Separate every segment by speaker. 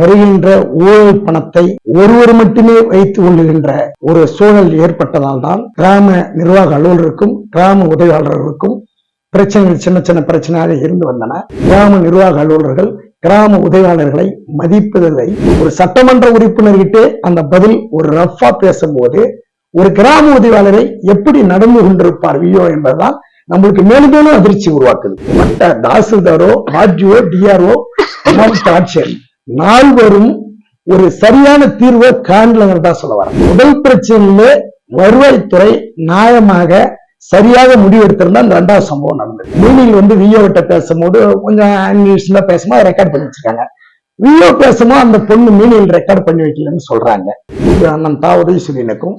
Speaker 1: வருகின்ற ஊழல் பணத்தை ஒருவர் மட்டுமே வைத்துக் கொள்ளுகின்ற ஒரு சூழல் ஏற்பட்டதால் தான் கிராம நிர்வாக அலுவலருக்கும் கிராம உதவியாளர்களுக்கும் பிரச்சனைகள் சின்ன சின்ன பிரச்சனையாக இருந்து வந்தன. கிராம நிர்வாக அலுவலர்கள் கிராம உதவியாளர்களை மதிப்பதில்லை. ஒரு சட்டமன்ற உறுப்பினர்கிட்ட அந்த பதில் ஒரு ரஃபா பேசும்போது ஒரு கிராம உதவியாளரை எப்படி நடந்து கொண்டிருப்பார் விஓ என்பதுதான் நம்மளுக்கு மேலும் மேலும் அதிர்ச்சி உருவாக்குது. மற்ற தாசில்தாரோ ஆர்டிஓ டிஆர்ஓ மாவட்ட ஆட்சியர் நால்வரும் ஒரு சரியான தீர்வை காணலங்கிறதா சொல்ல வர. முதல் பிரச்சனையிலே வருவாய்த்துறை நியாயமாக சரியாக முடிவெடுத்திருந்தா அந்த ரெண்டாவது சம்பவம் நடந்தது. மீனில் விஓ கிட்ட பேசும்போது கொஞ்சம் இங்கிலீஷ்ல பேசும்போது ரெக்கார்ட் பண்ணி வச்சிருக்காங்க. விஓ பேசும்போது அந்த பொண்ணு மீனில் ரெக்கார்ட் பண்ணி வைக்கலன்னு சொல்றாங்க. அண்ணன் உதயசூரியனுக்கும்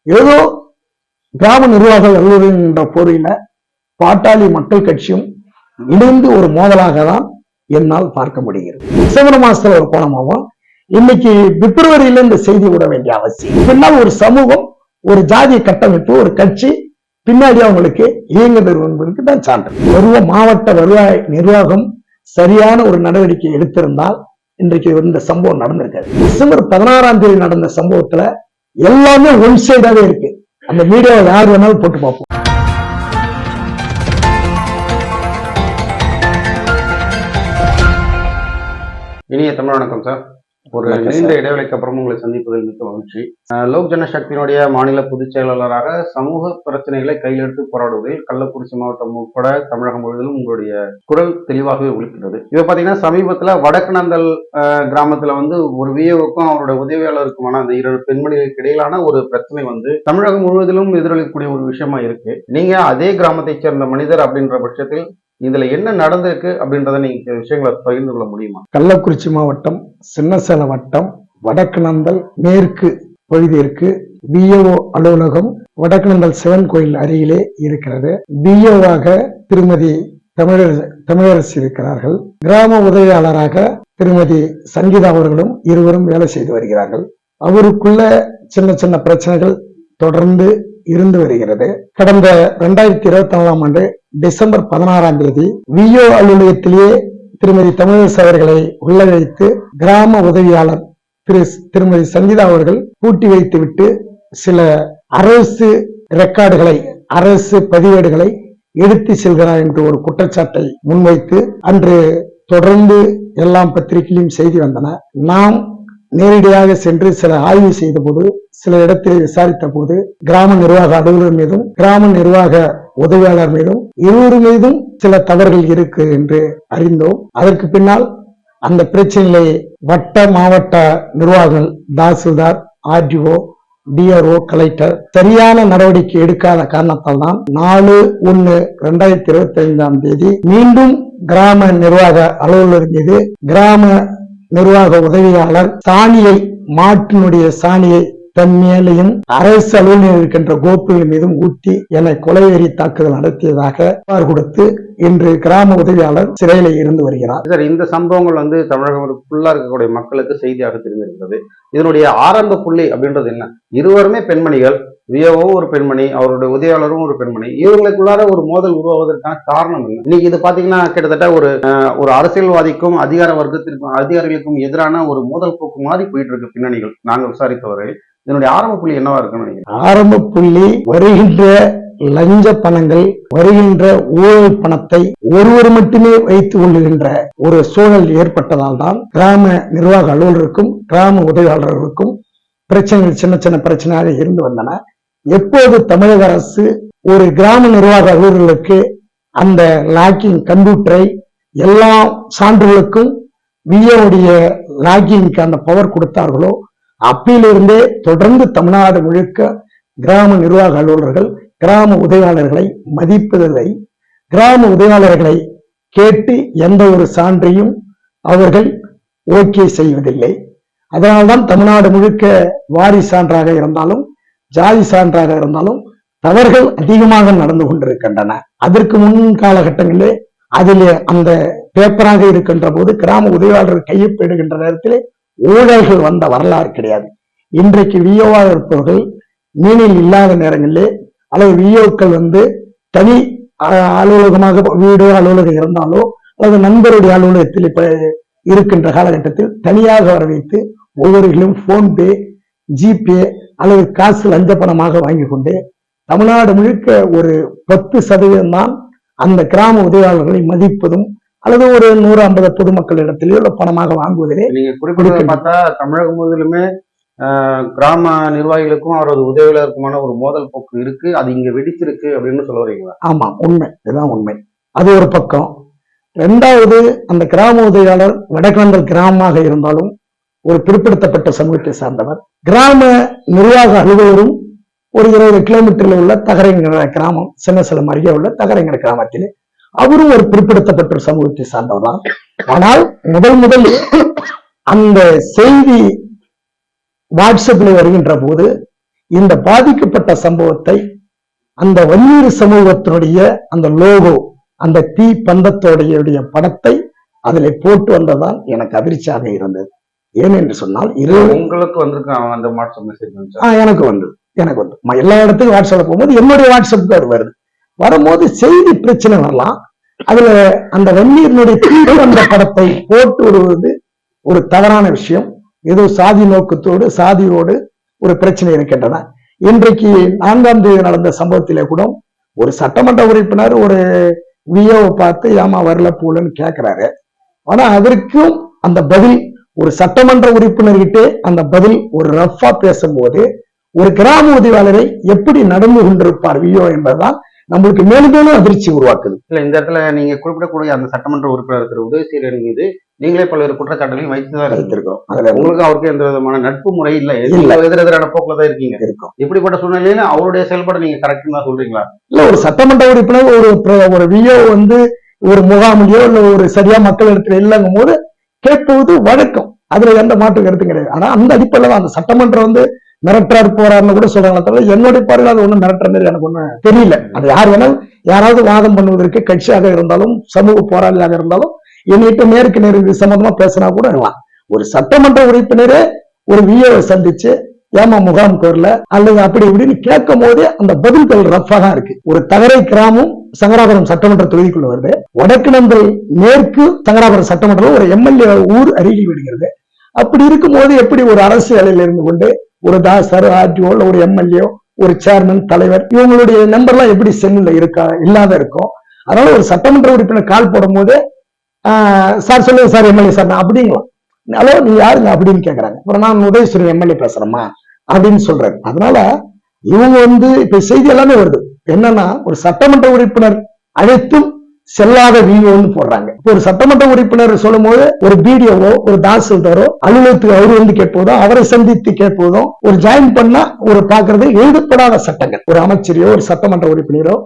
Speaker 1: ஏதோ கிராம நிர்வாக அலுவலர் என்ற போரில பாட்டாளி மக்கள் கட்சியும் இணைந்து ஒரு மோதலாக தான் என்னால் பார்க்க முடிகிறது. டிசம்பர் மாசத்துல ஒரு கோணமாகவும் இன்னைக்கு பிப்ரவரியில இந்த செய்தி விட வேண்டிய அவசியம். பின்னால் ஒரு சமூகம் ஒரு ஜாதிய கட்டமைப்பு ஒரு கட்சி பின்னாடி அவங்களுக்கு இயங்குதல் என்பதற்கு தான் சான்று. மாவட்ட வருவாய் நிர்வாகம் சரியான ஒரு நடவடிக்கை எடுத்திருந்தால் இன்றைக்கு இந்த சம்பவம் நடந்திருக்காது. டிசம்பர் 16ஆம் தேதி நடந்த சம்பவத்துல எல்லாமே ஒன் சைடாவே இருக்கு. அந்த வீடியோ யார் வேணாலும் போட்டு பார்ப்போம்.
Speaker 2: இனிய தமிழ் வணக்கம் சார். ஒரு நீண்ட இடைவெளிக்கு அப்புறம் உங்களை சந்திப்பதில் மிக்க மகிழ்ச்சி. லோக் ஜனசக்தியினுடைய மாநில பொதுச் செயலாளராக சமூக பிரச்சனைகளை கையில் எடுத்து போராடுவதில் கள்ளக்குறிச்சி மாவட்டம் உட்பட தமிழகம் முழுவதும் உங்களுடைய குரல் தெளிவாகவே ஒலிக்கின்றது. இப்ப பாத்தீங்கன்னா சமீபத்துல வடக்குநந்தல் கிராமத்துல ஒரு விஏவுக்கும் அவருடைய உதவியாளருக்குமான அந்த 2 பெண்மணிகளுக்கு இடையிலான ஒரு பிரச்சனை தமிழகம் முழுவதிலும் எதிரொலிக்கக்கூடிய ஒரு விஷயமா இருக்கு. நீங்க அதே கிராமத்தை சேர்ந்த மனிதர் அப்படின்ற பட்சத்தில் இதுல என்ன நடந்திருக்கு அப்படின்றத நீங்க விஷயங்களை பகிர்ந்து கொள்ள முடியுமா?
Speaker 1: கள்ளக்குறிச்சி மாவட்டம் சின்னசேலம் வட்டம் வடக்குநந்தல் மேற்கு பகுதியிற்கு பிஓ அலுவலகம் வடக்குநந்தல் சிவன் கோயில் அருகிலே இருக்கிறது. பிஓவாக திருமதி தமிழரசி இருக்கிறார்கள். கிராம உதவியாளராக திருமதி சங்கீதா அவர்களும் இருவரும் வேலை செய்து வருகிறார்கள். அவருக்குள்ள சின்ன சின்ன பிரச்சனைகள் தொடர்ந்து இருந்து வருகிறது. கடந்த 2024ஆம் ஆண்டு டிசம்பர் 16ஆம் தேதி விஓ அலுவலகத்திலேயே திருமதி தமிழரசு அவர்களை உள்ள வைத்து கிராம உதவியாளர் திருமதி சங்கீதா அவர்கள் பூட்டி வைத்துவிட்டு சில அரசு ரெக்கார்டுகளை அரசு பதிவேடுகளை எடுத்து செல்கிறார் என்று ஒரு குற்றச்சாட்டை முன்வைத்து அன்று தொடர்ந்து எல்லாம் பத்திரிகையிலும் செய்தி வந்தன. நாம் நேரடியாக சென்று சில ஆய்வு செய்த போது சில இடத்தில் விசாரித்த போது கிராம நிர்வாக அலுவலர் மீதும் கிராம நிர்வாக உதவியாளர் மீதும் இருவர் மீதும் சில தவறுகள் இருக்கு என்று அறிந்தோம். அதற்கு பின்னால் அந்த பிரச்சனையிலே வட்ட மாவட்ட நிர்வாகங்கள் தாசில்தார் ஆர்டிஓ டிஆர்ஓ கலெக்டர் சரியான நடவடிக்கை எடுக்காத காரணத்தால் தான் 4/1/2025ஆம் தேதி மீண்டும் கிராம நிர்வாக அலுவலர் மீது கிராம நிர்வாக உதவியாளர் சாணியை மாட்டினுடைய சாணியை தன் மேலையும் அரசு அலுவலகம் இருக்கின்ற கோப்புகள் மீதும் ஊற்றி என்னை கொலைவெறி தாக்குதல் நடத்தியதாக புகார் கொடுத்து இன்று கிராம உதவியாளர் சிறையில இருந்து வருகிறார்.
Speaker 2: சார், இந்த சம்பவங்கள் தமிழகம் ஃபுல்லா இருக்கக்கூடிய மக்களுக்கு செய்தியாக தெரிந்திருக்கிறது. இதனுடைய ஆரம்ப புள்ளி அப்படின்றது என்ன? இருவருமே பெண்மணிகள். விஓவும் ஒரு பெண்மணி, அவருடைய உதவியாளரும் ஒரு பெண்மணி. இவர்களுக்குள்ளார ஒரு மோதல் உருவாவதற்கான காரணம் என்ன? இன்னைக்கு இது பாத்தீங்கன்னா கிட்டத்தட்ட ஒரு அரசியல்வாதிக்கும் அதிகார வர்க்கத்திற்கும் அதிகாரிகளுக்கும் எதிரான ஒரு மோதல் போக்கு மாதிரி போயிட்டு இருக்கு பின்னணிகள். நாங்கள் விசாரித்தவரை இதனுடைய ஆரம்ப புள்ளி என்னவா இருக்குன்னு நினைக்கிறேன்.
Speaker 1: ஆரம்ப புள்ளி வருகின்ற லஞ்ச பணங்கள் வருகின்ற ஊழல் பணத்தை ஒருவர் மட்டுமே வைத்துக் கொள்ளுகின்ற ஒரு சூழல் ஏற்பட்டதால் தான் கிராம நிர்வாக அலுவலருக்கும் கிராம உதவியாளர்களுக்கும் பிரச்சனைகள் சின்ன சின்ன பிரச்சனையாக இருந்து வந்தன. எப்போது தமிழக அரசு ஒரு கிராம நிர்வாக அலுவலர்களுக்கு அந்த லாக்கிங் கம்ப்யூட்டரை எல்லா சான்றுகளுக்கும் விஏவுடைய லாக்கிங்க்கு அந்த பவர் கொடுத்தார்களோ அப்பிலிருந்தே தொடர்ந்து தமிழ்நாடு முழுக்க கிராம நிர்வாக அலுவலர்கள் கிராம உதவியாளர்களை மதிப்பதில்லை. கிராம உதவியாளர்களை கேட்டு எந்த ஒரு சான்றையும் அவர்கள் ஓகே செய்வதில்லை. அதனால்தான் தமிழ்நாடு முழுக்க வாரி சான்றாக இருந்தாலும் ஜாதி சான்றாக இருந்தாலும் தவறுகள் அதிகமாக நடந்து கொண்டிருக்கின்றன. அதற்கு முன் காலகட்டங்களிலே அதிலே அந்த பேப்பராக இருக்கின்ற போது கிராம உதவியாளர்கள் கையொப்பிடுகின்ற நேரத்திலே ஊழல்கள் வந்த வரலாறு கிடையாது. இன்றைக்கு விஓவாக இருப்பவர்கள் மீனில் இல்லாத நேரங்களிலே அல்லது விஓக்கள் தனி அலுவலகமாக வீடு அலுவலகம் இருந்தாலோ அல்லது நண்பருடைய அலுவலகத்தில் இப்ப இருக்கின்ற காலகட்டத்தில் தனியாக வர வைத்து ஒவ்வொருவர்களும் போன்பே, ஜிபே அல்லது காசு லஞ்ச பணமாக வாங்கி கொண்டு தமிழ்நாடு முழுக்க ஒரு 10% தான் அந்த கிராம உதவியாளர்களை மதிப்பதும் அல்லது ஒரு 150 பொதுமக்கள் இடத்திலேயோ பணமாக வாங்குவதிலே
Speaker 2: நீங்க குறிப்பிட்டு பார்த்தா தமிழகம் முழுவதிலுமே கிராம நிர்வாகிகளுக்கும் அவரது உதவியாளருக்குமான ஒரு மோதல் போக்கு இருக்கு. அது இங்க வெடிச்சிருக்கு அப்படின்னு சொல்ல வரீங்களா?
Speaker 1: ஆமா, உண்மை, இதுதான் உண்மை. அது ஒரு பக்கம். இரண்டாவது, அந்த கிராம உதவியாளர் வடகிழந்தல் கிராமமாக இருந்தாலும் ஒரு பிற்படுத்தப்பட்ட சமூகத்தை சார்ந்தவர். கிராம நிர்வாக அலுவலரும் ஒரு 20 கிலோமீட்டர்ல உள்ள தகரைங்கிற கிராமம், சின்னசலம் அருகே உள்ள தகரைங்கிற கிராமத்திலே அவரும் ஒரு பிற்படுத்தப்பட்ட சமூகத்தை சார்ந்தவர் தான். ஆனால் முதல் அந்த செய்தி வாட்ஸ்அப்ல வருகின்ற போது இந்த பாதிக்கப்பட்ட சம்பவத்தை அந்த வன்னியர் சமூகத்தினுடைய அந்த லோகோ, அந்த தீ பந்தத்தோடைய படத்தை அதில் போட்டு வந்ததான் எனக்கு அதிர்ச்சியாக இருந்தது. ஏனென்று சொன்னால்
Speaker 2: உங்களுக்கு வந்திருக்கான் அந்த வாட்ஸ்அப் மெசேஜ்?
Speaker 1: எனக்கு வந்து எல்லா இடத்துக்கும் வாட்ஸ்அப்ல போகும்போது என்னுடைய வாட்ஸ்அப்புக்கு அது வருது. வரும்போது செய்தி பிரச்சனை வரலாம். அதுல அந்த வன்னியர்களுடைய தீ பந்த படத்தை போட்டு விடுவது ஒரு தவறான விஷயம். ஏதோ சாதி நோக்கத்தோடு சாதியோடு ஒரு பிரச்சனை இருக்கின்றன. இன்றைக்கு 4ஆம் தேதி நடந்த சம்பவத்திலே கூட ஒரு சட்டமன்ற உறுப்பினர் ஒரு விஓவை பார்த்து ஏமா வரல போலன்னு கேட்கிறாரு. ஆனா அதற்கும் அந்த பதில் ஒரு சட்டமன்ற உறுப்பினர்கிட்டே அந்த பதில் ஒரு ரஃபா பேசும்போது ஒரு கிராம உதவியாளரை எப்படி நடந்து கொண்டிருப்பார் விஓ என்பதுதான் நம்மளுக்கு மேலும் மேலும் அதிர்ச்சி உருவாக்குது.
Speaker 2: இல்ல, இந்த இடத்துல நீங்க குறிப்பிடக்கூடிய அந்த சட்டமன்ற உறுப்பினர் இருக்கிற உதயசீலன் மீது நீங்களே பல்வேறு குற்றச்சாட்டுகளையும் வைத்துதான் இருக்கோம். அதுல உங்களுக்கு அவருக்கு எந்த விதமான நட்பு முறை இல்ல, எதிரெதிரான போக்குல தான் இருக்கீங்க. இப்படிப்பட்ட சூழ்நிலையில அவருடைய செயல்பாடு நீங்க கரெக்ட் தான் சொல்றீங்களா?
Speaker 1: இல்ல, ஒரு சட்டமன்ற உறுப்பினர் ஒரு விஓ வந்து ஒரு முகாமிலையோ இல்ல ஒரு சரியா மக்கள் இடத்துல இல்லங்கும் போது கேட்பது வழக்கம். அதுல எந்த மாற்று கருத்து கிடையாது. ஆனா அந்த அடிப்படையில தான் அந்த சட்டமன்றம் வந்து மிரட்டர் போறாருன்னு கூட சொல்றாங்களே தவிர என்னுடைய பார்வையில் அது ஒண்ணும் மிரட்டுற மாதிரி எனக்கு ஒண்ணு தெரியல. அது யார் வேணாலும் யாராவது வாதம் பண்ணுவதற்கு கட்சியாக இருந்தாலும் சமூக போராளியாக இருந்தாலும் என்னிட்ட நேருக்கு நேர் இது சம்பந்தமா பேசினா கூட இருக்கலாம். ஒரு சட்டமன்ற உறுப்பினரே ஒரு விஓவை சந்திச்சு ஏமா முகாமுக்கு வரல அல்லது அப்படி இப்படின்னு கேட்கும் போதே அந்த பதில்கள் ரஃபா தான் இருக்கு. ஒரு தகரை கிராமம் சங்கராபுரம் சட்டமன்ற தொகுதிக்குள்ள வருது. வடக்கிழந்தல் மேற்கு சங்கராபுரம் சட்டமன்றம் ஒரு எம்எல்ஏ ஊர் அருகில் விடுகிறது. அப்படி இருக்கும்போது எப்படி ஒரு அரசியலில் இருந்து கொண்டு ஒரு தாசர், ஆர்டிஓ, ஒரு எம்எல்ஏ, ஒரு சேர்மன், தலைவர் இவங்களுடைய நம்பர்லாம் எப்படி செல்லுல இருக்கா இல்லாத இருக்கும். அதனால ஒரு சட்டமன்ற உறுப்பினர் கால் போடும் போது சார் சொல்லுங்க சார் எம்எல்ஏ சார் அப்படிங்களா, ஹலோ நீ யாருங்க அப்படின்னு கேக்குறாங்க. அப்புறம் நான் உதயசூரியன் எம்எல்ஏ பேசுறேம்மா அப்படின்னு சொல்றாரு. அதனால இவங்க வந்து இப்ப செய்தி எல்லாமே வருது. என்னன்னா ஒரு சட்டமன்ற உறுப்பினர் அழைத்தும் செல்லாத விஓன்னு போடுறாங்க. ஒரு சட்டமன்ற உறுப்பினர் சொல்லும் போது ஒரு பிடிஓவோ ஒரு தாசில்தாரோ அலுவலகத்துக்கு அவரு வந்து கேட்போதும் அவரை சந்தித்து கேட்போதும் ஒரு ஜாயின் பண்ணா ஒரு பாக்குறது எழுதப்படாத சட்டங்கள். ஒரு அமைச்சரையோ ஒரு சட்டமன்ற உறுப்பினரோ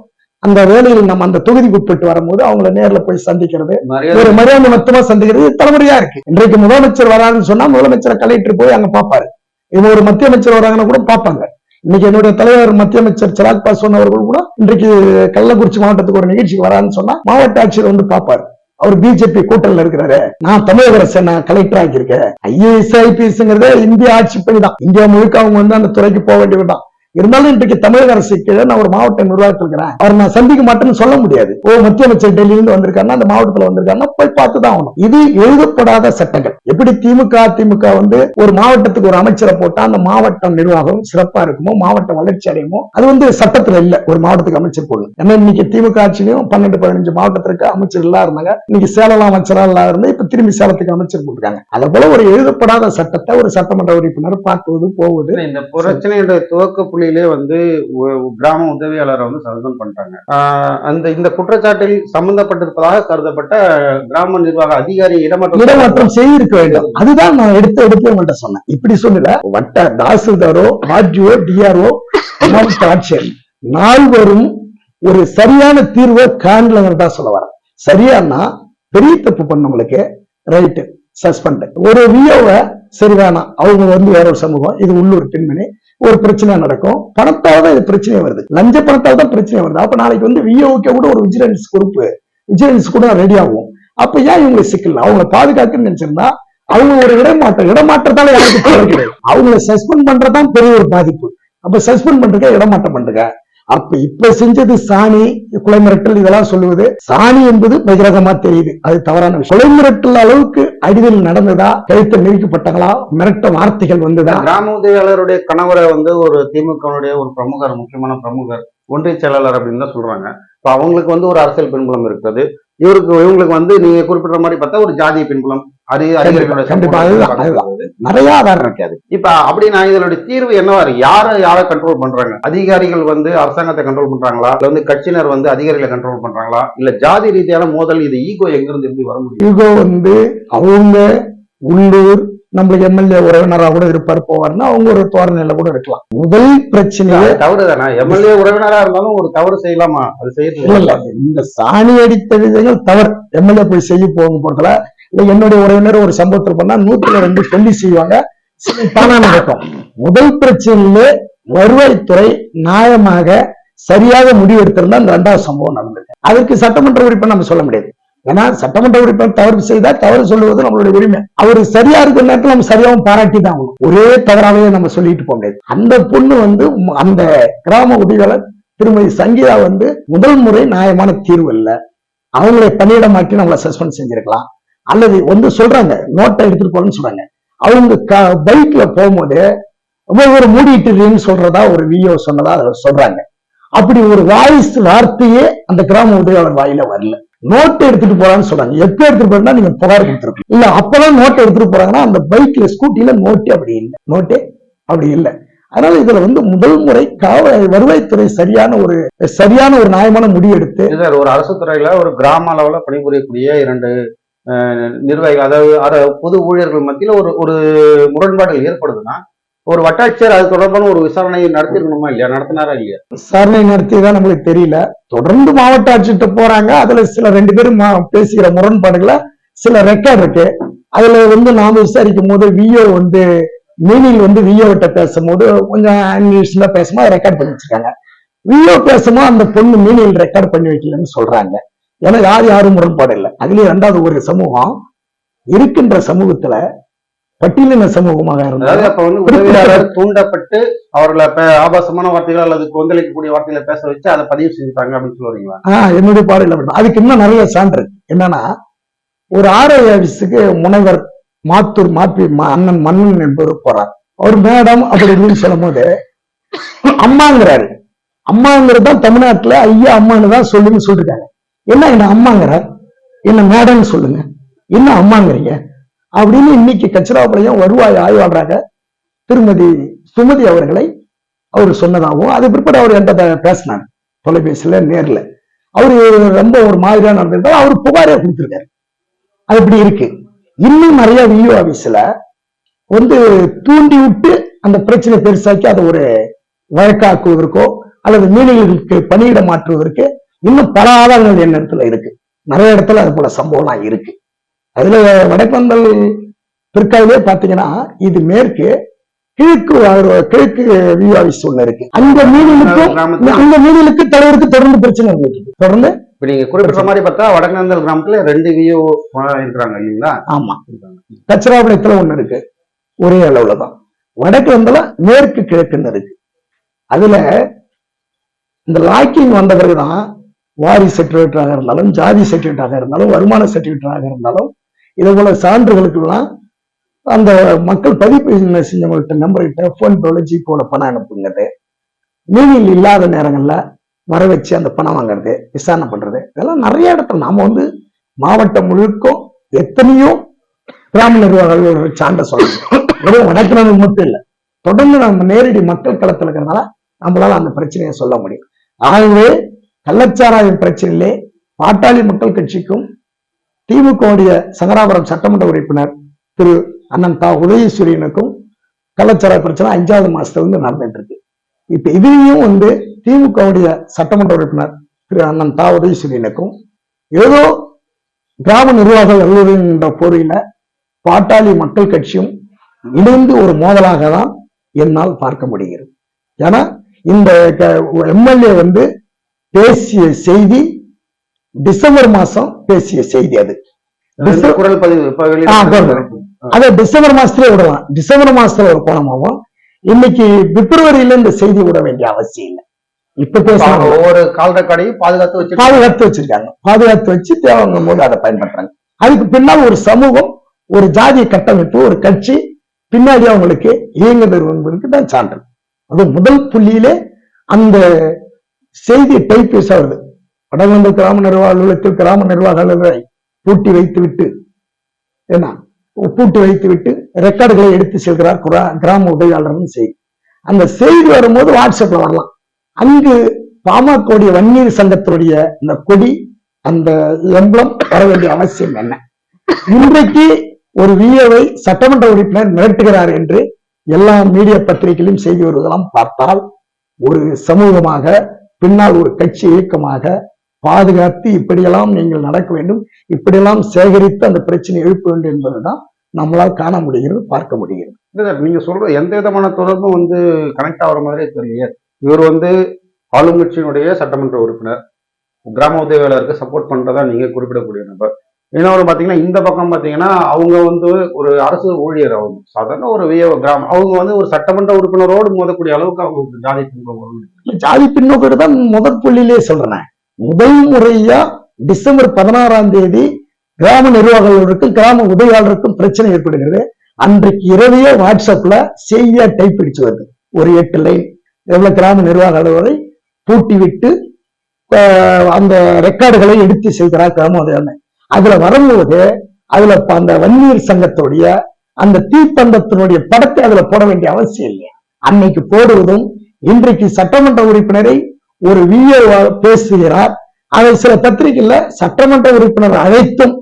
Speaker 1: அந்த வேலையில் நம்ம அந்த தொகுதிக்கு உட்பட்டு வரும்போது அவங்களை நேர்ல போய் சந்திக்கிறது, ஒரு மரியாதை மொத்தமா சந்திக்கிறது தலைமுறையா இருக்கு. இன்றைக்கு முதலமைச்சர் வராருன்னு சொன்னா முதலமைச்சரை கலெக்டர் போய் அங்க பாப்பாரு. இவங்க ஒரு மத்திய அமைச்சர் வராங்கன்னு கூட பாப்பாங்க. இன்னைக்கு என்னுடைய தலைவர் மத்திய அமைச்சர் சிராக் பாஸ்வான் அவர்கள் கூட இன்றைக்கு கள்ளக்குறிச்சி மாவட்டத்துக்கு ஒரு நிகழ்ச்சிக்கு வரான்னு சொன்னா மாவட்ட ஆட்சியர் வந்து பாப்பாரு. அவர் பிஜேபி கூட்டணியில் இருக்கிறாரு. நான் தமிழக அரசு நான் கலெக்டர் ஆகியிருக்கேன். ஐஏஎஸ் ஐபிஎஸ்ங்கிறத இந்திய ஆட்சி பணிதான். இந்தியா முழுக்க அவங்க வந்து அந்த துறைக்கு போக வேண்டியதுதான். இருந்தாலும் இன்றைக்கு தமிழக அரசு கீழே நான் ஒரு மாவட்ட நிர்வாகத்தில் இருக்கிறேன். அவர் நான் சந்திக்க மாட்டேன்னு சொல்ல முடியாது. மத்திய அமைச்சர் டெல்லியிலிருந்து வந்திருக்காருன்னா அந்த மாவட்டத்தில் வந்திருக்காருன்னா போய் பார்த்துதான் ஆகணும். இது எழுதப்படாத சட்டங்கள். எப்படி திமுக வந்து ஒரு மாவட்டத்துக்கு ஒரு அமைச்சரை போட்டா அந்த மாவட்ட நிர்வாகம் சிறப்பா இருக்குமோ, மாவட்ட வளர்ச்சி அடையுமோ, அது வந்து சட்டத்துல இல்ல. ஒரு மாவட்டத்துக்கு அமைச்சர் போடணும். ஏன்னா இன்னைக்கு திமுக ஆட்சியிலும் 12-15 மாவட்டத்திற்கு அமைச்சர் எல்லாம் இருந்தாங்க. இன்னைக்கு சேலம் அமைச்சரா எல்லாம் இருந்து இப்ப திரும்பி சேலத்துக்கு அமைச்சர் போட்டிருக்காங்க. அதே போல ஒரு எழுதப்படாத சட்டத்தை ஒரு சட்டமன்ற உறுப்பினர் பார்க்குவது போவது.
Speaker 2: இந்த பிரச்சனையுடைய துவக்க புள்ளியிலே வந்து கிராம உதவியாளரை வந்து சஸ்பெண்ட் பண்ணிட்டாங்க. இந்த குற்றச்சாட்டில் சம்பந்தப்பட்டிருப்பதாக கருதப்பட்ட கிராம நிர்வாக அதிகாரி இடமாற்றம்
Speaker 1: செய்திருக்க வேண்டும். அதுதான் நான் எடுத்து உங்கள்கிட்ட சொன்னேன். இப்படி சொல்லல, வட்ட தாசில்தாரோ ஆர்டிஓ டிஆர்ஓ மாவட்ட ஆட்சியர் நால்வரும் ஒரு சரியான தீர்வை காணலங்கிறதா சொல்ல வர. சரியானா பெரிய தப்பு பண்ணவங்களுக்கு ரைட்டு சஸ்பெண்ட். ஒரு விஓவை சரி வேணாம், அவங்க வந்து வேற ஒரு சமூகம், இது உள்ளூர் பெண்மணி, ஒரு பிரச்சனை நடக்கும். பணத்தால தான் இது பிரச்சனை வருது, லஞ்ச பணத்தால் தான் பிரச்சனை வருது. அப்ப நாளைக்கு வந்து விஓக்கு கூட ஒரு விஜிலன்ஸ் கூட ரெடி ஆகும். அப்ப ஏன் இவங்க சிக்கல் அவங்களை பாதுகாக்கணும்னு நினைச்சிருந்தா அவங்க ஒரு இடமாற்றத்தால யாருக்கு கிடையாது. அவங்களை சஸ்பெண்ட் பண்றதுதான் பெரிய ஒரு பாதிப்பு. அப்ப சஸ்பெண்ட் பண்றதுக்கு இடமாற்றம் பண்றதுங்க. அப்ப இப்ப செஞ்சது சாணி, கொலை மிரட்டல் இதெல்லாம் சொல்லுவது சாணி என்பது பகிரகமா தெரியுது, அது தவறான விஷயம். கொலை மிரட்டல் அளவுக்கு அடிதல் நடந்ததா, கழுத்தை நெருக்கப்பட்டாங்களா, மிரட்ட வார்த்தைகள் வந்ததா?
Speaker 2: கிராம உதவியாளருடைய கணவரை வந்து ஒரு திமுகவுடைய ஒரு பிரமுகர், முக்கியமான பிரமுகர், ஒன்றிய செயலாளர் அப்படின்னு தான் சொல்றாங்க. இப்ப அவங்களுக்கு வந்து ஒரு அரசியல் பின்புலம் இருக்குது. இவங்களுக்கு வந்து நீங்க குறிப்பிட்ட மாதிரி பார்த்தா ஒரு ஜாதிய பின்புலம்,
Speaker 1: கண்டிப்பா நிறைய ஆதாரம் இருக்காது.
Speaker 2: இப்ப அப்படின்னா இதனுடைய தீர்வு என்னவா இருக்கு? யாரை கண்ட்ரோல் பண்றாங்க? அதிகாரிகள் வந்து அரசாங்கத்தை கண்ட்ரோல் பண்றாங்களா, இல்ல வந்து கட்சியினர் வந்து அதிகாரிகளை கண்ட்ரோல் பண்றாங்களா, இல்ல ஜாதி ரீதியான மோதல்? இது ஈகோ எங்க இருந்து எப்படி வர முடியும்?
Speaker 1: ஈகோ வந்து அவங்க உள்ளூர் நம்மளுக்கு எம்எல்ஏ உறவினரா கூட இருப்பார் போவார்னா அவங்க ஒரு தோரணையில கூட இருக்கலாம். முதல் பிரச்சனையே
Speaker 2: தவறு தானே. எம்எல்ஏ உறவினரா இருந்தாலும் ஒரு தவறு செய்யலாமா? அது செய்யல.
Speaker 1: இந்த சாணி அடித்த விதங்கள் தவறு. எம்எல்ஏ போய் செய்ய போறதுல இல்ல என்னுடைய உறவினர் ஒரு சம்பவத்தில் பண்ணா 102 சொல்லி செய்வாங்க, தானா நடக்கும். முதல் பிரச்சனையிலே வருவாய்த்துறை நியாயமாக சரியாக முடிவெடுத்திருந்தா அந்த 2வது சம்பவம் நடந்தது. அதற்கு சட்டமன்ற உறுப்பினர் நம்ம சொல்ல முடியாது. ஏன்னா சட்டமன்ற உறுப்பினர் தவறு செய்தா தவறு சொல்லுவது நம்மளுடைய உரிமை. அவரு சரியா இருக்கிற நேரத்தில் நம்ம சரியாகவும் பாராட்டி தான் ஆகணும். ஒரே தவறாகவே நம்ம சொல்லிட்டு போக முடியாது. அந்த பொண்ணு வந்து அந்த கிராம உதவியாளர் திருமதி சங்கீதா வந்து முதல் முறை நியாயமான தீர்வு இல்லை, அவங்களை பணியிடமாக்கி நம்மளை சஸ்பெண்ட் செஞ்சிருக்கலாம். அல்லது வந்து சொல்றாங்க நோட்டை எடுத்துட்டு போறேன்னு சொல்றாங்க. அவங்க பைக்ல போகும்போது ஒரு மூடிட்டு சொல்றதா ஒரு விஓ சொன்னதா சொல்றாங்க. அப்படி ஒரு வார்த்தையே அந்த கிராம உதவியாளர் வாயில வரல. நோட்டை எடுத்துட்டு போறான்னு சொல்றாங்க. எப்ப எடுத்துட்டு போறா நீங்க புகார் கொடுத்துருக்கீங்க இல்ல, அப்பதான் நோட்டை எடுத்துட்டு போறாங்கன்னா அந்த பைக்ல ஸ்கூட்டில நோட்டே அப்படி இல்லை, நோட்டே அப்படி இல்லை. அதனால இதுல வந்து முதல் முறை வருவாய்த்துறை சரியான ஒரு நியாயமான முடிவு எடுத்து
Speaker 2: ஒரு அரசு துறையில ஒரு கிராம அளவுல பணிபுரியக்கூடிய 2 நிர்வாகிகள், அதாவது பொது ஊழியர்கள் மத்தியில ஒரு முரண்பாடுகள் ஏற்படுதுன்னா ஒரு வட்டாட்சியர் அது தொடர்பான ஒரு விசாரணையை நடத்திருக்கணுமா இல்லையா? நடத்தினாரா இல்லையா?
Speaker 1: விசாரணை நடத்தியதான் நம்மளுக்கு தெரியல. தொடர்ந்து மாவட்ட ஆட்சியர்கிட்ட போறாங்க. அதுல சில 2 பேரும் பேசுகிற முரண்பாடுகளை சில ரெக்கார்ட் இருக்கு. அதுல வந்து நாம விசாரிக்கும் போது விஓ வந்து மீனில் வந்து விஓ கிட்ட பேசும்போது கொஞ்சம் இங்கிலீஷ்ல பேசும்போது ரெக்கார்ட் பண்ணி வச்சிருக்காங்க. விஓ பேசும்போது அந்த பொண்ணு மீனில் ரெக்கார்ட் பண்ணி வைக்கலன்னு சொல்றாங்க. ஏன்னா யாரும் முரண்பாடு இல்லை. அதுலயும் 2வது ஒரு சமூகம் இருக்கின்ற சமூகத்துல பட்டியலின சமூகமாக
Speaker 2: இருந்தாலும் அப்ப வந்து உதவியாளர் தூண்டப்பட்டு அவர்களை ஆபாசமான வார்த்தைகள் அல்லது கொந்தளிக்கக்கூடிய வார்த்தைகளை பேச வச்சு அதை பதிவு செஞ்சுட்டாங்க அப்படின்னு சொல்லுவீங்களா?
Speaker 1: என்னுடைய பார்வையில் அதுக்கு இன்னும் நிறைய சான்று என்னன்னா, ஒரு ஆர்ஐ ஆபீஸுக்கு முனைவர் மாத்தூர் அண்ணன் மன்னன் என்பவர் போறார். அவர் மேடம் அப்படின்னு சொல்லும் போது அம்மாங்கிறாரு. அம்மாங்கிறது தான் தமிழ்நாட்டுல ஐயா அம்மான்னு தான் சொல்லுன்னு சொல்லிருக்காங்க. என்ன அம்மாங்கிறார், என்ன மேடம்னு சொல்லுங்க, என்ன அம்மாங்கிறீங்க அப்படின்னு இன்னைக்கு கச்சிராபாளையம் வருவாய் ஆய்வாளராக திருமதி சுமதி அவர்களை அவர் சொன்னதாகவும் அது பிற்பாடு அவர் என்கிட்ட பேசினார் தொலைபேசியில நேர்ல. அவரு ரொம்ப ஒரு மாதிரியா நடந்திருந்தாலும் அவர் புகாரே கொடுத்திருக்காரு. அது இப்படி இருக்கு. இன்னும் நிறைய விஓ ஆபீஸ்ல வந்து தூண்டி விட்டு அந்த பிரச்சனை பெருசாக்கி அதை ஒரு வழக்காக்குவதற்கோ அல்லது மீனவர்களுக்கு பணியிட மாற்றுவதற்கு இன்னும் பல ஆதாரங்கள் என் இடத்துல இருக்கு. நிறைய இடத்துல அது போல சம்பவம்லாம் இருக்கு. அதுல வடக்கந்தல் பிற்காவிலே பாத்தீங்கன்னா இது மேற்கு கிழக்கு விஓ ஆபீஸ் ஒண்ணு இருக்கு. அந்த மீனலுக்கு தலைவருக்கு தொடர்ந்து பிரச்சனை இருந்துச்சு. தொடர்ந்து
Speaker 2: இப்ப நீங்க குறிப்பிட்ட மாதிரி பார்த்தா வடக்கந்தல் கிராமத்துல 2 விஓ இருக்கிறாங்க இல்லைங்களா?
Speaker 1: ஆமா, கச்சிராபாளையத்துல ஒண்ணு இருக்கு, ஒரே அளவுலதான். வடக்கந்தல மேற்கு கிழக்குன்னு இருக்கு. அதுல இந்த லாக்கிங் வந்த பிறகுதான் வாரி சர்டிபிகேட்டாக இருந்தாலும் ஜாதி சர்டிபிகேட்டாக இருந்தாலும் வருமான சர்டிபிகேட்டாக இருந்தாலும் இது போல சான்றுகளுக்கு எல்லாம் அந்த மக்கள் பதிவு செஞ்சவங்கள்ட்ட நம்பர்கிட்ட போன் பேல ஜிபோல பணம் அனுப்புங்கிறது, மீனில் இல்லாத நேரங்கள்ல வர வச்சு அந்த பணம் வாங்குறது, விசாரணை பண்றது, இதெல்லாம் நிறைய இடத்துல நாம வந்து மாவட்டம் முழுக்கும் எத்தனையோ கிராம நிர்வாகிகள் சான்ற சொல்லணும். வெறும் வடக்கிழமை மட்டும் இல்லை, தொடர்ந்து நம்ம நேரடி மக்கள் களத்தில் இருக்கிறதுனால நம்மளால அந்த பிரச்சனையை சொல்ல முடியும். ஆகவே கள்ளச்சாராயம் பிரச்சனையிலே பாட்டாளி மக்கள் கட்சிக்கும் திமுகவுடைய சங்கராபுரம் சட்டமன்ற உறுப்பினர் திரு அண்ணன் உதயசூரியனுக்கும் கள்ளச்சாராய பிரச்சனை 5வது மாசத்துல வந்து நடந்துட்டு இருக்கு. இப்ப இதையும் வந்து திமுகவுடைய சட்டமன்ற உறுப்பினர் திரு அண்ணன் உதயசூரியனுக்கும் ஏதோ கிராம நிர்வாக என்ற போரில பாட்டாளி மக்கள் கட்சியும் இணைந்து ஒரு மோதலாக தான் என்னால் பார்க்க முடிகிறது. ஏன்னா இந்த எம்எல்ஏ வந்து பேசிய செய்தி டிசம்பர் மாசம் பேசிய செய்தி, அது
Speaker 2: குரல் பதிவு
Speaker 1: அதை டிசம்பர் மாசத்துல விடலாம். டிசம்பர் மாசத்துல ஒரு கோணமாகும். இன்னைக்கு பிப்ரவரியில இந்த செய்தி விட வேண்டிய அவசியம் இல்லை. இப்ப பேசுறாங்க
Speaker 2: ஒவ்வொரு கால் ரெக்கார்டையும்
Speaker 1: பாதுகாத்து வச்சிருக்காங்க. பாதுகாத்து வச்சு தேவைங்கும் போது அதை பயன்படுத்துறாங்க. அதுக்கு பின்னால் ஒரு சமூகம், ஒரு ஜாதிய கட்டமைப்பு, ஒரு கட்சி பின்னாடி அவங்களுக்கு இயங்குதல் என்பதற்கு தான் சான்று. அது முதல் புள்ளியிலே அந்த செய்தி டைப்பேஸ் ஆகுது. வடமன்ற கிராம நிர்வாக அலுவலகத்தில் கிராம நிர்வாக அலுவலரை பூட்டி வைத்துவிட்டு ரெக்கார்டுகளை எடுத்து செல்கிறார் கிராம உதவியாளர்னு செய்தி. அந்த செய்தி வரும்போது வாட்ஸ்அப்ல வரலாம். அங்கு பாமகவுடைய வன்னியர் சங்கத்தினுடைய அந்த கொடி, அந்த எம்பளம் வர வேண்டிய அவசியம் என்ன? இன்றைக்கு ஒரு விஏவை சட்டமன்ற உறுப்பினர் மிரட்டுகிறார் என்று எல்லா மீடியா பத்திரிகையிலும் செய்தி வருவதெல்லாம் பார்த்தால், ஒரு சமூகமாக பின்னால் ஒரு கட்சி இயக்கமாக பாதுகாத்து இப்படியெல்லாம் நீங்கள் நடக்க வேண்டும், இப்படியெல்லாம் சேகரித்து அந்த பிரச்சனை எழுப்ப வேண்டும் என்பதுதான் நம்மளால் காண முடிகிறது, பார்க்க முடிகிறது.
Speaker 2: நீங்க சொல்ற எந்த விதமான தொடர்பும் கனெக்ட் ஆகிற மாதிரியே தெரியல. இவர் ஆளும் கட்சியினுடைய சட்டமன்ற உறுப்பினர், கிராம உதவியாளருக்கு சப்போர்ட் பண்றதா நீங்க குறிப்பிடக்கூடிய நபர். இன்னொரு பாத்தீங்கன்னா இந்த பக்கம் பாத்தீங்கன்னா அவங்க ஒரு அரசு ஊழியர், அவங்க சாதாரண ஒரு கிராமம், அவங்க ஒரு சட்டமன்ற உறுப்பினரோடு மோதக்கூடிய அளவுக்கு அவங்க ஜாதி பின்னோக்கு.
Speaker 1: ஜாதி பின்னோக்கு தான் முதல் புள்ளியிலே சொல்றேன். முதல் முறையா டிசம்பர் 16ஆம் தேதி கிராம நிர்வாகிகளுக்கும் கிராம உதவியாளருக்கும் பிரச்சனை ஏற்படுகிறது. அன்றைக்கு இரவையே வாட்ஸ்அப்ல செய்தியா டைப் அடிச்சு வருது, ஒரு 8 லைன். எவ்வளவு கிராம நிர்வாக அலுவலரை பூட்டி விட்டு அந்த ரெக்கார்டுகளை எடுத்து செய்கிறார் கிராம உதவியாளர். அதுல வரும்போது அதுல அந்த வன்னியர் சங்கத்துடைய அந்த தீப்பந்தத்தினுடைய படத்தை அதுல போட வேண்டிய அவசியம் இல்லை. அன்னைக்கு போடுவதும், இன்றைக்கு சட்டமன்ற உறுப்பினரை ஒரு விஏ பேசுகிறார், அதை சில பத்திரிகைல சட்டமன்ற உறுப்பினர் அழைத்தும்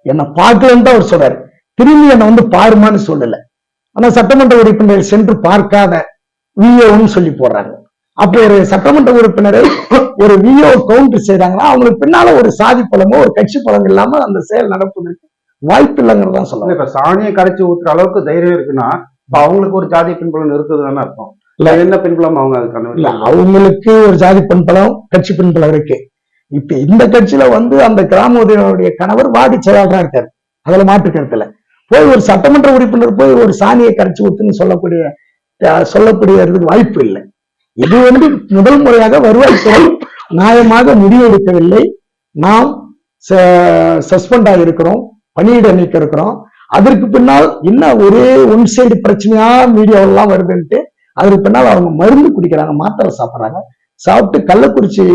Speaker 1: என்ன பார்க்கலன்னு தான் அவர் சொல்றாரு. திரும்பி என்ன பாருமான்னு சொல்லல. ஆனா சட்டமன்ற உறுப்பினர் சென்று பார்க்காத விஏன்னு சொல்லி போடுறாங்க. அப்போ ஒரு சட்டமன்ற உறுப்பினரை ஒரு விஓ கவுண்டர் செய்யறாங்கன்னா அவங்களுக்கு பின்னால ஒரு சாதி பலமோ ஒரு கட்சி பலம் இல்லாம அந்த செயல் நடப்பதற்கு வாய்ப்பு இல்லைங்கிறதான் சொல்லலாம்.
Speaker 2: இப்ப சாணியை கரைச்சி ஊத்துற அளவுக்கு தைரியம் இருக்குன்னா அவங்களுக்கு ஒரு ஜாதி பின்பலம் இருக்குதுன்னு அர்த்தம். இல்ல என்ன பின்பலம் அவங்க அதுக்கான
Speaker 1: அவங்களுக்கு ஒரு ஜாதி பின்பலம், கட்சி பின்பலம் இருக்கு. இப்ப இந்த கட்சியில அந்த கிராம உதவியாளருடைய கணவர் வார்டு செயலாளராக இருக்காரு, அதுல மாற்று கருத்துல. போய் ஒரு சட்டமன்ற உறுப்பினர் போய் ஒரு சாணியை கரைச்சி ஊத்துன்னு சொல்லக்கூடியதுக்கு வாய்ப்பு இல்லை. இது முதல் முறையாக வருவாய்த்துறை நியாயமாக முடிவெடுக்கவில்லை. நாம் சஸ்பெண்ட் ஆகிருக்கிறோம், பணியிட நீக்க இருக்கிறோம். அதற்கு பின்னால் இன்னும் ஒரே ஒன் சைடு பிரச்சனையா மீடியாவெல்லாம் வருதுன்ட்டு அதற்கு பின்னால் அவங்க மருந்து குடிக்கிறாங்க, மாத்திரை சாப்பிட்றாங்க. சாப்பிட்டு கள்ளக்குறிச்சி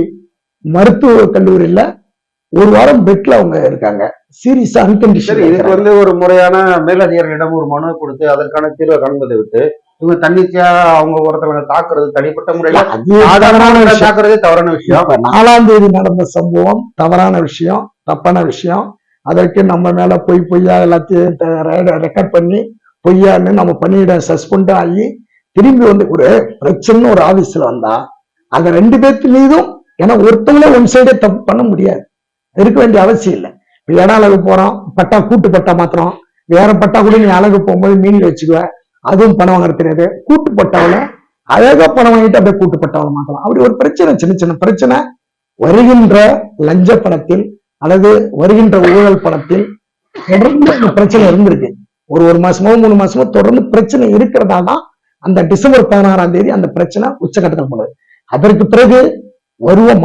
Speaker 1: மருத்துவ கல்லூரியில ஒரு வாரம் பெட்ல அவங்க இருக்காங்க, சீரியஸா அன்கண்டிஷன்.
Speaker 2: இதுக்கு ஒரு முறையான மேலதிகாரிகளிடம் ஒரு மனு கொடுத்து அதற்கான தீர்வை காண்பதை விட்டு இவங்க தன்னிச்சையா அவங்க ஒருத்தவங்க தாக்குறது தனிப்பட்ட முறையில தாக்குறதே தவறான விஷயம்.
Speaker 1: 4ஆம் தேதி நடந்த சம்பவம் தவறான விஷயம், தப்பான விஷயம். அதற்கு நம்ம மேல பொய்யா எல்லாத்தையும் ரெக்கார்ட் பண்ணி பொய்யான்னு நம்ம பண்ணிட சஸ்பெண்ட் ஆகி திரும்பி ஒரு பிரச்சனை ஒரு ஆபீஸ்ல வந்தா அந்த 2 பேர்த்து மீதும், ஏன்னா ஒருத்தவங்களே ஒன் சைடே தப்பு பண்ண முடியாது, இருக்க வேண்டிய அவசியம் இல்லை. இப்ப இடம் அழகு போறோம், பட்டா கூட்டு பட்டா மாத்திரம், வேற பட்டா கூட நீ அழகு போகும்போது மீன் வச்சுக்குவ, அதுவும் பணம் வாங்க தெரியாது. கூட்டு பட்டாவில அழகா பணம் வாங்கிட்டு அப்படியே கூட்டு பட்டாவில மாத்தலாம். அப்படி ஒரு பிரச்சனை, சின்ன சின்ன பிரச்சனை வருகின்ற லஞ்ச பணத்தில் அல்லது வருகின்ற ஊழல் பணத்தில் தொடர்ந்து அந்த பிரச்சனை இருந்திருக்கு. ஒரு மாசமோ 3 மாசமோ தொடர்ந்து பிரச்சனை இருக்கிறதால தான் அந்த டிசம்பர் 16ஆம் தேதி அந்த பிரச்சனை உச்சகட்டத்தில் போனது. அதற்கு பிறகு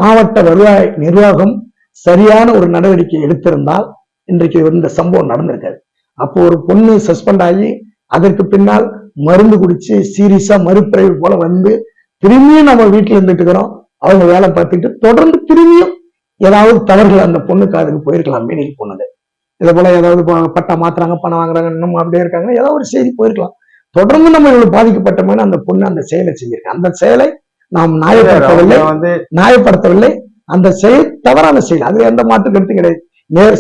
Speaker 1: மாவட்ட வருவாய் நிர்வாகம் சரியான ஒரு நடவடிக்கை எடுத்திருந்தால் இன்றைக்கு இந்த சம்பவம் நடந்திருக்காது. அப்போ ஒரு பொண்ணு சஸ்பெண்ட் ஆகி அதற்கு பின்னால் மருந்து குடிச்சு சீரியஸா மறுபிறவி போல திரும்பியும் நம்ம வீட்டுல இருந்துட்டு இருக்கிறோம், அவங்க வேலை பார்த்துட்டு தொடர்ந்து திரும்பியும் ஏதாவது தவறுகள் அந்த பொண்ணுக்கு அதுக்கு போயிருக்கலாம். மீனிக்கு போனது இதே போல ஏதாவது பட்டா மாத்துறாங்க, பணம் வாங்குறாங்க, இன்னும் அப்படியே இருக்காங்க, ஏதாவது ஒரு செய்தி போயிருக்கலாம். தொடர்ந்து நம்ம இவ்வளவு பாதிக்கப்பட்டோம்னா அந்த பொண்ணு அந்த செயலை செஞ்சிருக்கு. அந்த செயலை நாம் நியாயப்படுத்தவில்லை. அந்த செயல் தவறான செயல், அது எந்த மாற்று கருத்து கிடையாது.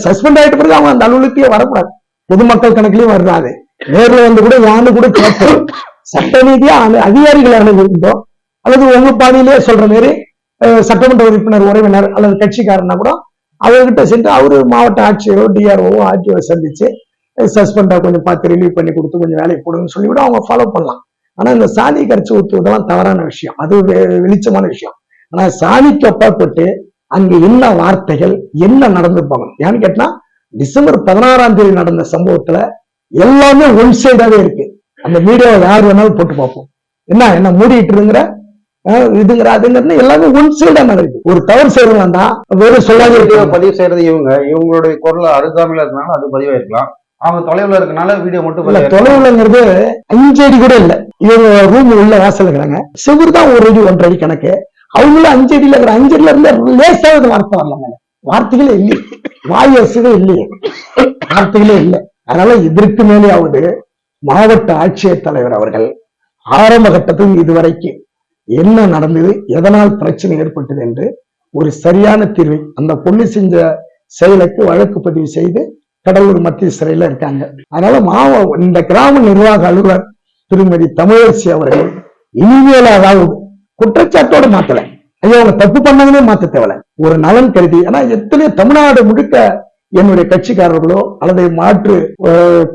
Speaker 1: சஸ்பெண்ட் ஆயிட்ட பிறகு அவங்க அந்த அலுவலகத்தையே வரக்கூடாது, பொதுமக்கள் கணக்கிலையும் வர்றாது. நேரில் கூட யாரு கூட கேட்போம், சட்ட ரீதியா அதிகாரிகளை அணுகின்றோம் அல்லது உங்க பாணியிலே சொல்ற மாதிரி சட்டமன்ற உறுப்பினர் உறவினர் அல்லது கட்சிக்காரனா கூட அவர்கிட்ட சென்று அவரு மாவட்ட ஆட்சியரோ டிஆர்ஓ ஆர்டிஓ சந்திச்சு சஸ்பெண்டா கொஞ்சம் பார்த்து ரிலீவ் பண்ணி கொடுத்து கொஞ்சம் வேலைக்கு போடுங்கன்னு சொல்லிவிட அவங்க ஃபாலோ பண்ணலாம். ஆனா இந்த சாணி கரைச்சி ஊத்துவதெல்லாம் தவறான விஷயம், அது வெளிச்சமான விஷயம். ஆனா சாணிக்கு அப்பாற்பட்டு அங்க என்ன வார்த்தைகள் என்ன நடந்திருப்பாங்க ஏன்னு கேட்டா, டிசம்பர் 16ஆம் தேதி நடந்த சம்பவத்துல எல்லாமே ஒன் சைடாவே இருக்கு. அந்த மீடியாவை யார் வேணாலும் போட்டு பார்ப்போம், என்ன மூடிட்டு இருங்கிற இதுங்கிற அதுங்கிறது எல்லாமே ஒன் சைடா நடக்குது. ஒரு தவறு செய்யறவங்க தான் வெறும் சொல்லாத
Speaker 2: வீடியோ பதிவு செய்யறது இவங்களுடைய குரல் அருகாமையில இருக்கனால அது பதிவாயிருக்கலாம். அவங்க தொலைவுல இருக்கனால வீடியோ மட்டும்
Speaker 1: இல்ல. தொலைவுலங்கிறது 5 அடி கூட இல்ல. இவங்க ரூம் உள்ள வாசல் இருக்கிறாங்க, செவ்வறு தான் 1 அடி 1.5 அடி கணக்கு. அவங்களும் 5 அடியில இருக்கிற 5 அடியில இருந்து லேசாவது வார்த்தை வரலாங்க. வார்த்தைகளே இல்லையே, வாய் அசுவே இல்லையே, வார்த்தைகளே இல்லை. அதனால இதற்கு மேலேயாவது மாவட்ட ஆட்சியர் தலைவர் அவர்கள் ஆரம்ப கட்டத்தில் இதுவரைக்கும் என்ன நடந்தது, எதனால் பிரச்சனை ஏற்பட்டது என்று ஒரு சரியான தீர்வை, அந்த பொண்ணு செஞ்ச செயலுக்கு வழக்கு பதிவு செய்து கடலூர் மத்திய சிறையில இருக்காங்க. அதனால இந்த கிராம நிர்வாக அலுவலர் திருமதி தமிழரசி அவர்கள் இனிமேல அதாவது குற்றச்சாட்டோடு மாத்தல, ஐயோ அவங்க தப்பு பண்ணாங்கன்னே மாத்த தேவை, ஒரு நலன் கருதி. ஆனா எத்தனை தமிழ்நாடு முழுக்க என்னுடைய கட்சிக்காரர்களோ அல்லது மாற்று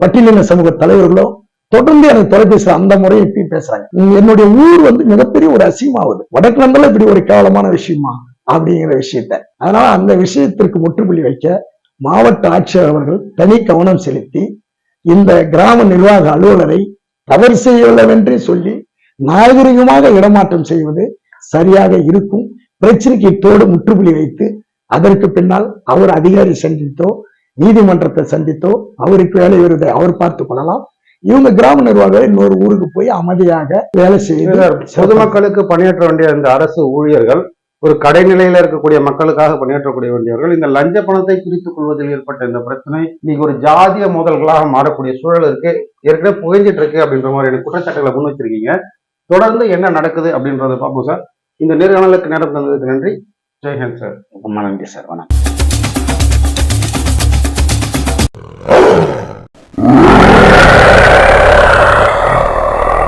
Speaker 1: பட்டியலின சமூக தலைவர்களோ தொடர்ந்து எனக்கு தொலைபேசியில் அந்த முறையை இப்பயும் பேசுறாங்க. என்னுடைய ஊர் மிகப்பெரிய ஒரு அசிங்கமாகுது, வடக்கு வந்தாலும் இப்படி ஒரு கேவலமான விஷயமா அப்படிங்கிற விஷயத்த. அதனால அந்த விஷயத்திற்கு முற்றுப்புள்ளி வைக்க மாவட்ட ஆட்சியர் அவர்கள் தனி கவனம் செலுத்தி இந்த கிராம நிர்வாக அலுவலரை தவறு செய்யவில்லைவென்றே சொல்லி நாகரிகமாக இடமாற்றம் செய்வது சரியாக இருக்கும். பிரச்சனைக்கு இத்தோடு முற்றுப்புள்ளி வைத்து அதற்கு பின்னால் அவர் அதிகாரி சந்தித்தோ நீதிமன்றத்தை சந்தித்தோ அவருக்கு வேலை வருவதை அவர் பார்த்துக் கொள்ளலாம். இவங்க கிராம நிர்வாகம் இன்னொரு ஊருக்கு போய் அமைதியாக வேலை செய்து
Speaker 2: பொதுமக்களுக்கு பணியாற்ற வேண்டிய இந்த அரசு ஊழியர்கள் ஒரு கடைநிலையில இருக்கக்கூடிய மக்களுக்காக பணியாற்றக்கூடிய வேண்டியவர்கள் இந்த லஞ்ச பணத்தை பிரித்துக் கொள்வதில் ஏற்பட்ட இந்த பிரச்சனை இன்னைக்கு ஒரு ஜாதிய மோதல்களாக மாறக்கூடிய சூழல் இருக்கு, ஏற்கனவே புகைஞ்சிட்டு இருக்கு அப்படின்ற மாதிரி குற்றச்சாட்டுகளை முன் வச்சிருக்கீங்க. தொடர்ந்து என்ன நடக்குது அப்படின்றத பார்ப்போம் சார். இந்த நேர்காணலுக்கு நேரம் தந்ததுக்கு நன்றி. ஜெய்ஹிந்த் சார்.
Speaker 1: ரொம்ப நன்றி சார். வணக்கம்.